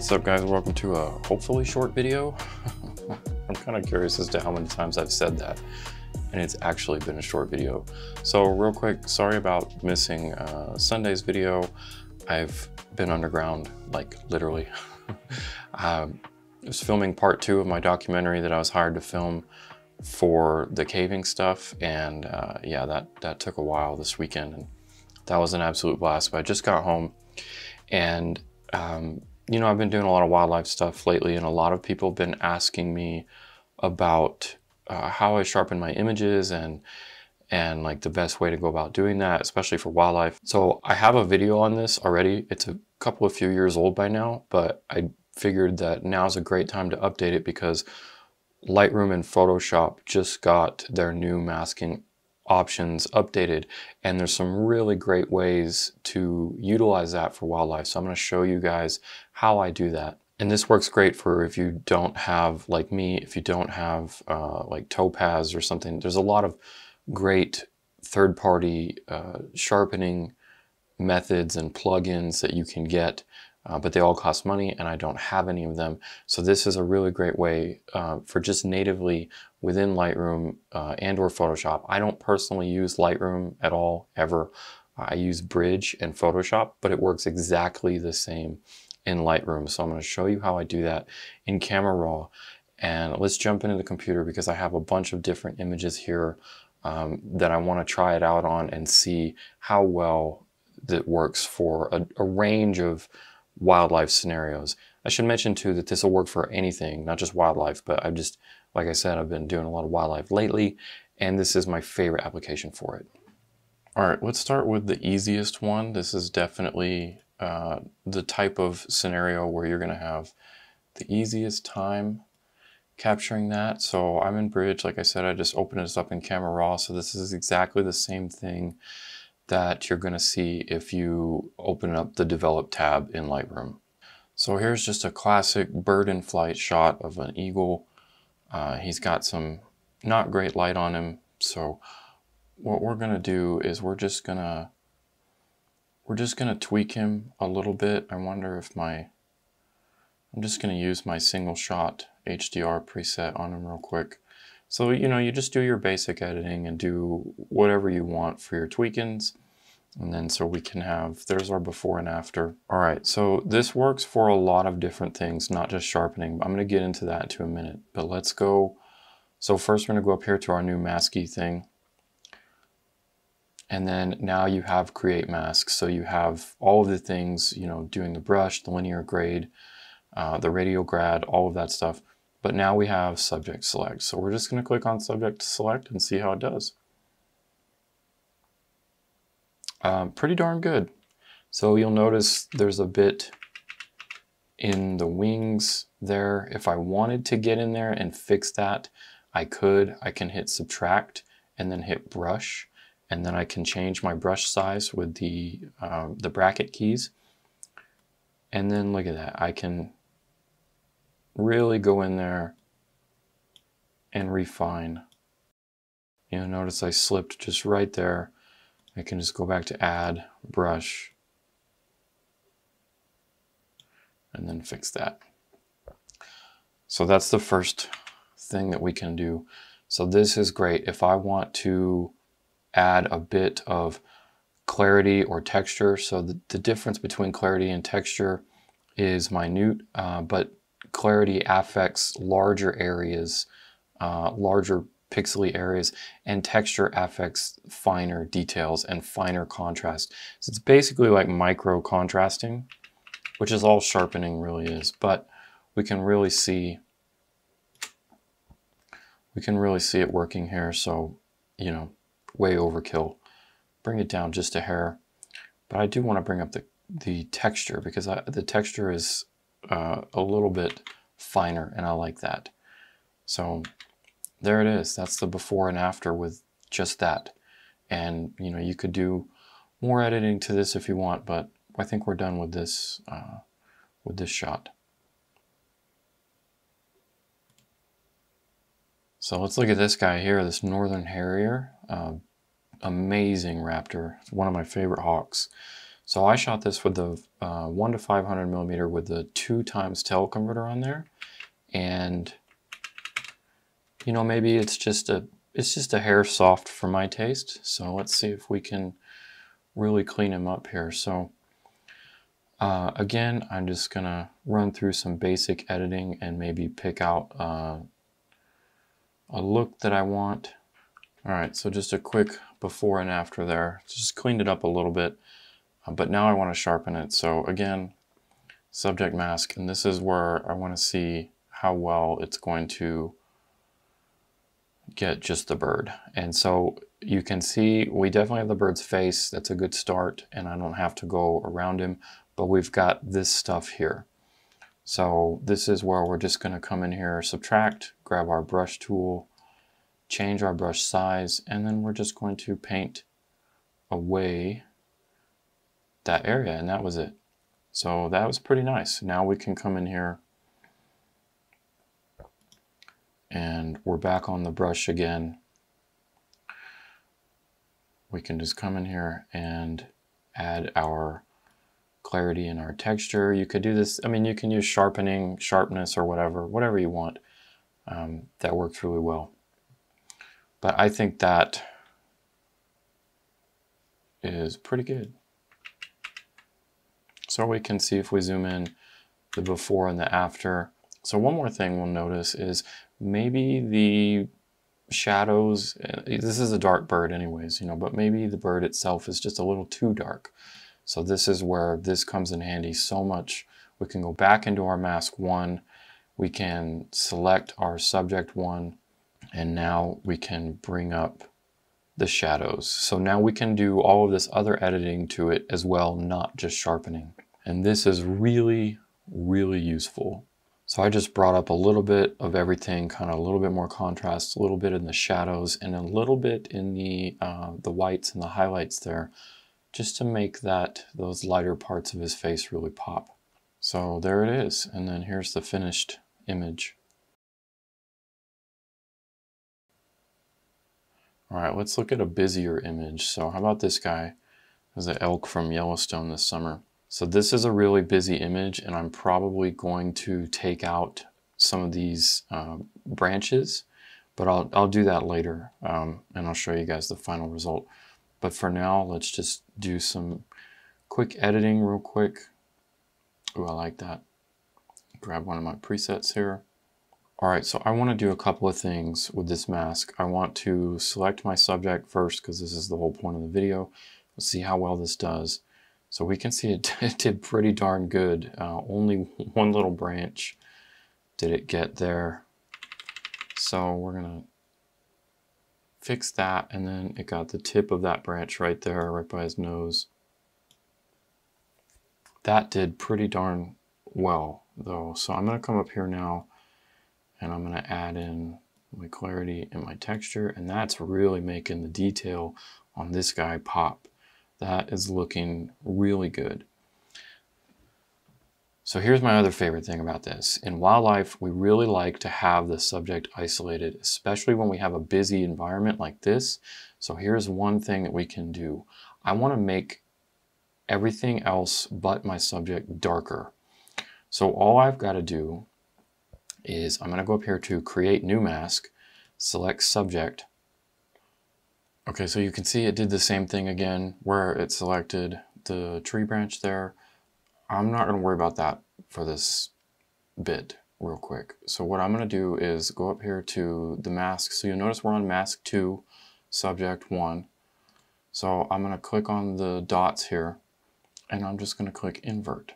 What's up, guys? Welcome to a hopefully short video. I'm kind of curious as to how many times I've said that, and it's actually been a short video. So real quick, sorry about missing Sunday's video. I've been underground, like literally. I was filming part 2 of my documentary that I was hired to film for the caving stuff, and yeah, that took a while this weekend, and that was an absolute blast. But I just got home, and you know, I've been doing a lot of wildlife stuff lately, and a lot of people have been asking me about how I sharpen my images and like the best way to go about doing that, especially for wildlife. So I have a video on this already. It's a few years old by now, but I figured that now's a great time to update it because Lightroom and Photoshop just got their new masking options updated, and there's some really great ways to utilize that for wildlife. So I'm going to show you guys how I do that. And this works great for if you don't have, like me, if you don't have like Topaz or something. There's a lot of great third-party sharpening methods and plugins that you can get, but they all cost money, and I don't have any of them. So this is a really great way for just natively within Lightroom and or Photoshop. I don't personally use Lightroom at all, ever. I use Bridge and Photoshop, but it works exactly the same in Lightroom. So I'm going to show you how I do that in Camera Raw. And let's jump into the computer because I have a bunch of different images here that I want to try it out on and see how well that works for a range of wildlife scenarios. I should mention too that this will work for anything, not just wildlife, but I've just, like I said, I've been doing a lot of wildlife lately, and this is my favorite application for it. All right, let's start with the easiest one. This is definitely the type of scenario where you're gonna have the easiest time capturing that. So I'm in Bridge, like I said, I just opened this up in Camera Raw, so this is exactly the same thing that you're going to see if you open up the Develop tab in Lightroom. So here's just a classic bird in flight shot of an eagle. He's got some not great light on him, so what we're going to do is we're just going to tweak him a little bit. I wonder if I'm just going to use my single shot HDR preset on him real quick. So, you know, you just do your basic editing and do whatever you want for your tweakings. And then so we can have, there's our before and after. All right, so this works for a lot of different things, not just sharpening. I'm gonna get into that in a minute, but let's go. So first we're gonna go up here to our new masky thing. And then now you have create masks. So you have all of the things, you know, doing the brush, the linear grade, the radial grad, all of that stuff. But now we have subject select. So we're just going to click on subject select and see how it does. Pretty darn good. So you'll notice there's a bit in the wings there. If I wanted to get in there and fix that, I could. I can hit subtract and then hit brush, and then I can change my brush size with the bracket keys. And then look at that. I can really go in there and refine. You know, notice I slipped just right there. I can just go back to add, brush, and then fix that. So that's the first thing that we can do. So this is great. If I want to add a bit of clarity or texture, so the difference between clarity and texture is minute, but clarity affects larger areas, larger pixely areas, and texture affects finer details and finer contrast. So it's basically like micro contrasting, which is all sharpening really is, but we can really see it working here. So, you know, way overkill. Bring it down just a hair, but I do want to bring up the texture because the texture is a little bit finer, and I like that. So there it is. That's the before and after with just that. And you know, you could do more editing to this if you want, but I think we're done with this shot. So let's look at this guy here, this Northern Harrier. Amazing raptor. It's one of my favorite hawks. So I shot this with the 1 to 500 millimeter with the 2x teleconverter on there, and you know, maybe it's just a hair soft for my taste. So let's see if we can really clean him up here. So again, I'm just gonna run through some basic editing and maybe pick out a look that I want. All right, so just a quick before and after there. Just cleaned it up a little bit, but now I want to sharpen it. So again, subject mask, and this is where I want to see how well it's going to get just the bird. And so you can see we definitely have the bird's face. That's a good start, and I don't have to go around him, but we've got this stuff here. So this is where we're just going to come in here, subtract, grab our brush tool, change our brush size, and then we're just going to paint away that area, and that was it. So that was pretty nice. Now we can come in here and we're back on the brush again. We can just come in here and add our clarity and our texture. You could do this, I mean, you can use sharpening, sharpness, or whatever you want. That works really well. But I think that is pretty good. So we can see if we zoom in the before and the after. So one more thing we'll notice is maybe the shadows, this is a dark bird anyways, you know, but maybe the bird itself is just a little too dark. So this is where this comes in handy so much. We can go back into our mask 1, we can select our subject 1, and now we can bring up the shadows. So now we can do all of this other editing to it as well, not just sharpening. And this is really, really useful. So I just brought up a little bit of everything, kind of a little bit more contrast, a little bit in the shadows, and a little bit in the whites and the highlights there, just to make those lighter parts of his face really pop. So there it is, and then here's the finished image. All right, let's look at a busier image. So how about this guy? There's an elk from Yellowstone this summer. So this is a really busy image, and I'm probably going to take out some of these branches, but I'll do that later, and I'll show you guys the final result. But for now, let's just do some quick editing real quick. Ooh, I like that. Grab one of my presets here. All right, so I want to do a couple of things with this mask. I want to select my subject first because this is the whole point of the video. Let's see how well this does. So we can see it did pretty darn good. Only one little branch did it get there. So we're gonna fix that, and then it got the tip of that branch right there, right by his nose. That did pretty darn well though. So I'm gonna come up here now, and I'm going to add in my clarity and my texture, and that's really making the detail on this guy pop. That is looking really good. So here's my other favorite thing about this. In wildlife, we really like to have the subject isolated, especially when we have a busy environment like this. So here's one thing that we can do. I want to make everything else but my subject darker. So all I've got to do is I'm going to go up here to create new mask, select subject. Okay, so you can see it did the same thing again where it selected the tree branch there. I'm not going to worry about that for this bit real quick. So what I'm going to do is go up here to the mask. So you'll notice we're on mask 2, subject 1. So I'm going to click on the dots here, and I'm just going to click invert.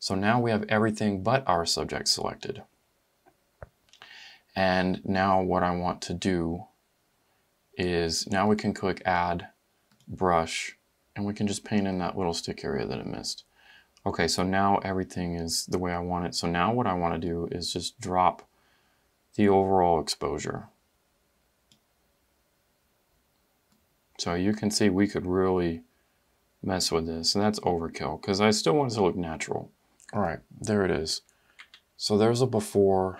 So now we have everything but our subject selected. And now what I want to do is now we can click add brush, and we can just paint in that little stick area that it missed. Okay, so now everything is the way I want it. So now what I want to do is just drop the overall exposure. So you can see we could really mess with this, and that's overkill because I still want it to look natural. All right, there it is. So there's a before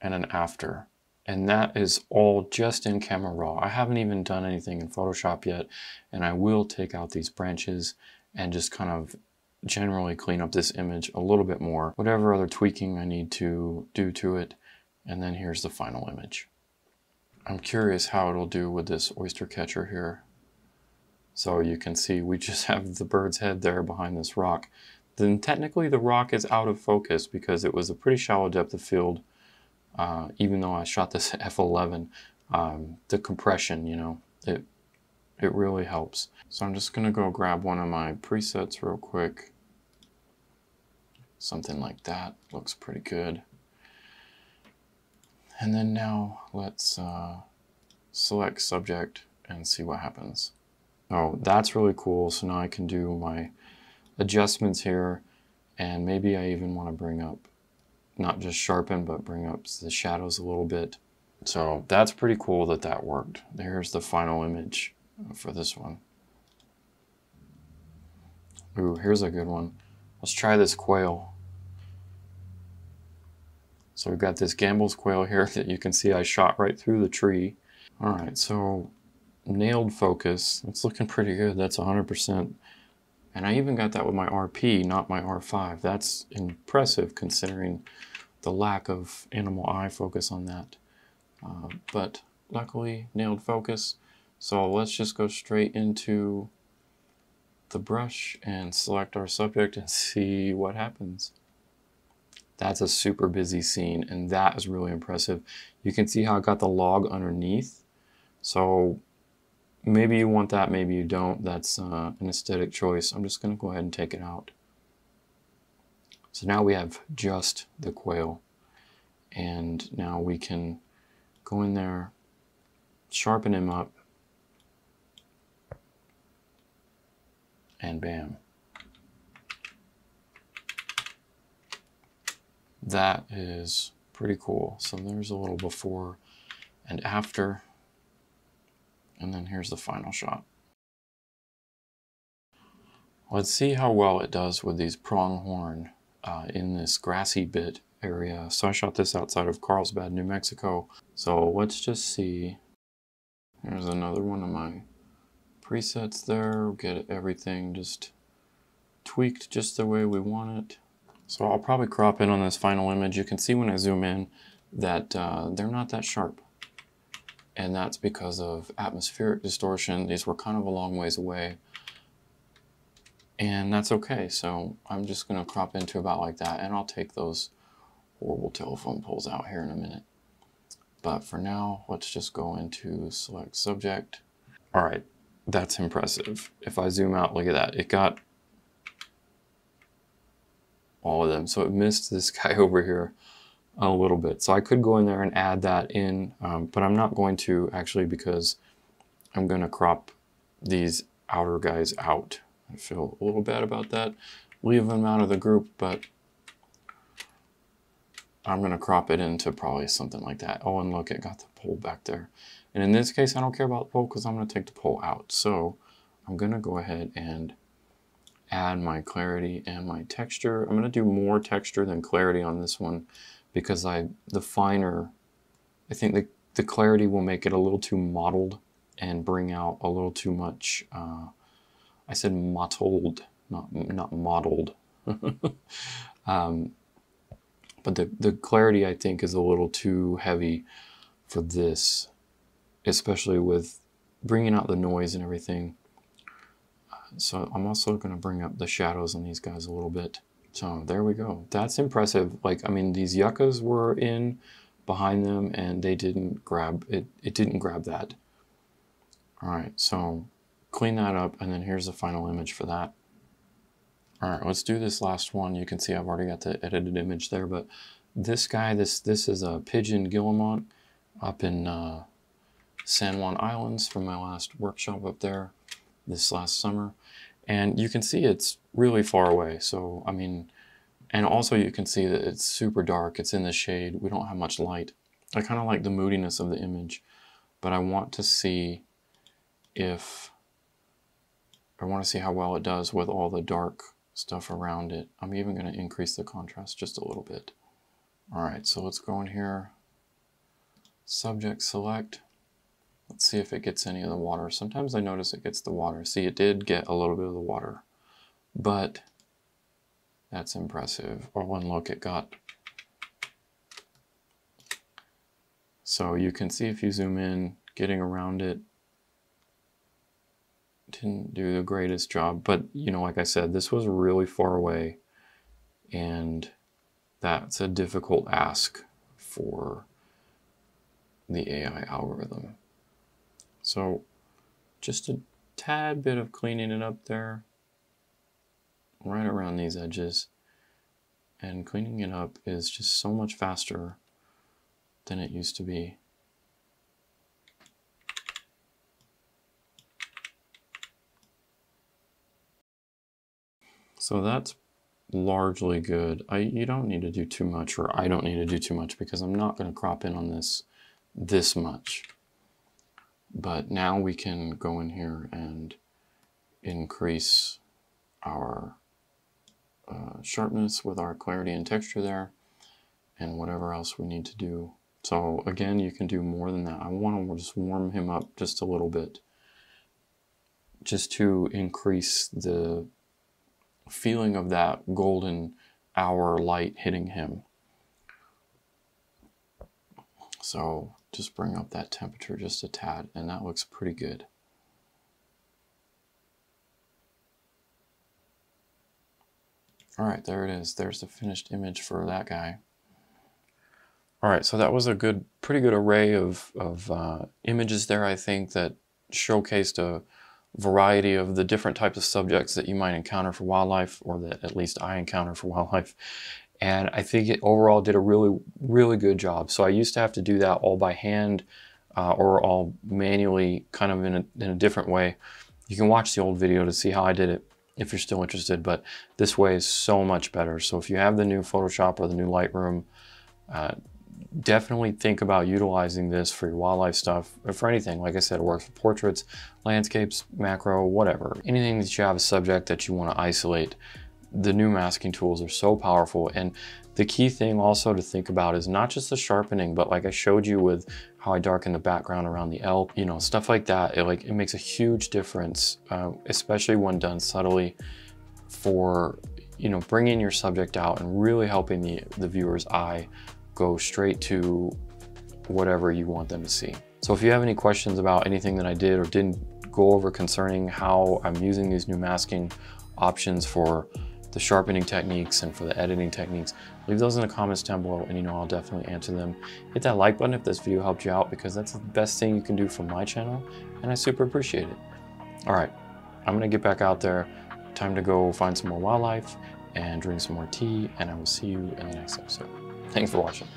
and an after, and that is all just in Camera Raw. I haven't even done anything in Photoshop yet, and I will take out these branches and just kind of generally clean up this image a little bit more, whatever other tweaking I need to do to it. And then here's the final image. I'm curious how it'll do with this oyster catcher here. So you can see we just have the bird's head there behind this rock. Then technically the rock is out of focus because it was a pretty shallow depth of field. Even though I shot this at f11, the compression, you know, it really helps. So I'm just gonna go grab one of my presets real quick. Something like that, looks pretty good. And then now let's select subject and see what happens. Oh, that's really cool. So now I can do my adjustments here, and maybe I even want to bring up, not just sharpen, but bring up the shadows a little bit. So that's pretty cool that that worked. There's the final image for this one. Ooh, here's a good one. Let's try this quail. So we've got this Gambel's quail here that you can see I shot right through the tree. All right, so nailed focus. It's looking pretty good. That's 100%. And I even got that with my RP, not my R5. That's impressive considering the lack of animal eye focus on that. But luckily, nailed focus. So let's just go straight into the brush and select our subject and see what happens. That's a super busy scene, and that is really impressive. You can see how I got the log underneath. So maybe you want that, maybe you don't. That's an aesthetic choice. I'm just going to go ahead and take it out. So now we have just the quail. And now we can go in there, sharpen him up, and bam. That is pretty cool. So there's a little before and after. And then here's the final shot. Let's see how well it does with these pronghorn in this grassy bit area. So I shot this outside of Carlsbad, New Mexico. So let's just see. There's another one of my presets there. Get everything just tweaked just the way we want it. So I'll probably crop in on this final image. You can see when I zoom in that they're not that sharp. And that's because of atmospheric distortion. These were kind of a long ways away. And that's okay. So I'm just going to crop into about like that. And I'll take those horrible telephone poles out here in a minute. But for now, let's just go into select subject. All right, that's impressive. If I zoom out, look at that. It got all of them. So it missed this guy over here a little bit. So I could go in there and add that in, but I'm not going to actually because I'm going to crop these outer guys out. I feel a little bad about that. Leave them out of the group, but I'm going to crop it into probably something like that. Oh, and look, it got the pole back there. And in this case, I don't care about the pole because I'm going to take the pole out. So I'm going to go ahead and add my clarity and my texture. I'm going to do more texture than clarity on this one because the finer, I think the clarity will make it a little too mottled and bring out a little too much, I said mottled, not mottled. But the clarity, I think, is a little too heavy for this, especially with bringing out the noise and everything. So I'm also going to bring up the shadows on these guys a little bit. So there we go. That's impressive. Like, I mean, these yuccas were in behind them and they didn't grab it. It didn't grab that. All right, so clean that up, and then here's the final image for that. All right, let's do this last one. You can see I've already got the edited image there, but this guy, this is a pigeon guillemot up in San Juan Islands from my last workshop up there this last summer. And you can see it's really far away. So, I mean, and also you can see that it's super dark. It's in the shade. We don't have much light. I kind of like the moodiness of the image, but I want to see how well it does with all the dark stuff around it. I'm even going to increase the contrast just a little bit. All right, so let's go in here, subject select. Let's see if it gets any of the water. Sometimes I notice it gets the water. See, it did get a little bit of the water. but that's impressive. Or one look it got. So you can see if you zoom in, getting around it didn't do the greatest job, but you know, like I said, this was really far away, and that's a difficult ask for the AI algorithm. So just a tad bit of cleaning it up there, right around these edges, and cleaning it up is just so much faster than it used to be. So that's largely good. You don't need to do too much, or I don't need to do too much, because I'm not going to crop in on this much. But now we can go in here and increase our sharpness with our clarity and texture there, and whatever else we need to do. So again, you can do more than that. I want to just warm him up just a little bit, just to increase the feeling of that golden hour light hitting him. So just bring up that temperature just a tad, and that looks pretty good. All right, there it is. There's the finished image for that guy. All right, so that was a pretty good array of images there, I think, that showcased a variety of the different types of subjects that you might encounter for wildlife, or that at least I encounter for wildlife. And I think it overall did a really, really good job. So I used to have to do that all by hand or all manually, kind of in a different way. You can watch the old video to see how I did it if you're still interested, but this way is so much better. So if you have the new Photoshop or the new Lightroom, definitely think about utilizing this for your wildlife stuff, or for anything. Like I said, it works for portraits, landscapes, macro, whatever. Anything that you have a subject that you want to isolate, the new masking tools are so powerful. And the key thing also to think about is not just the sharpening, but like I showed you with how I darken the background around the elk, you know, stuff like that. It makes a huge difference, especially when done subtly, for, you know, bringing your subject out and really helping the viewer's eye go straight to whatever you want them to see. So if you have any questions about anything that I did or didn't go over concerning how I'm using these new masking options for the sharpening techniques and for the editing techniques, leave those in the comments down below, and you know, I'll definitely answer them. Hit that like button if this video helped you out, because that's the best thing you can do for my channel, and I super appreciate it. All right, I'm gonna get back out there. Time to go find some more wildlife and drink some more tea, and I will see you in the next episode. Thanks for watching.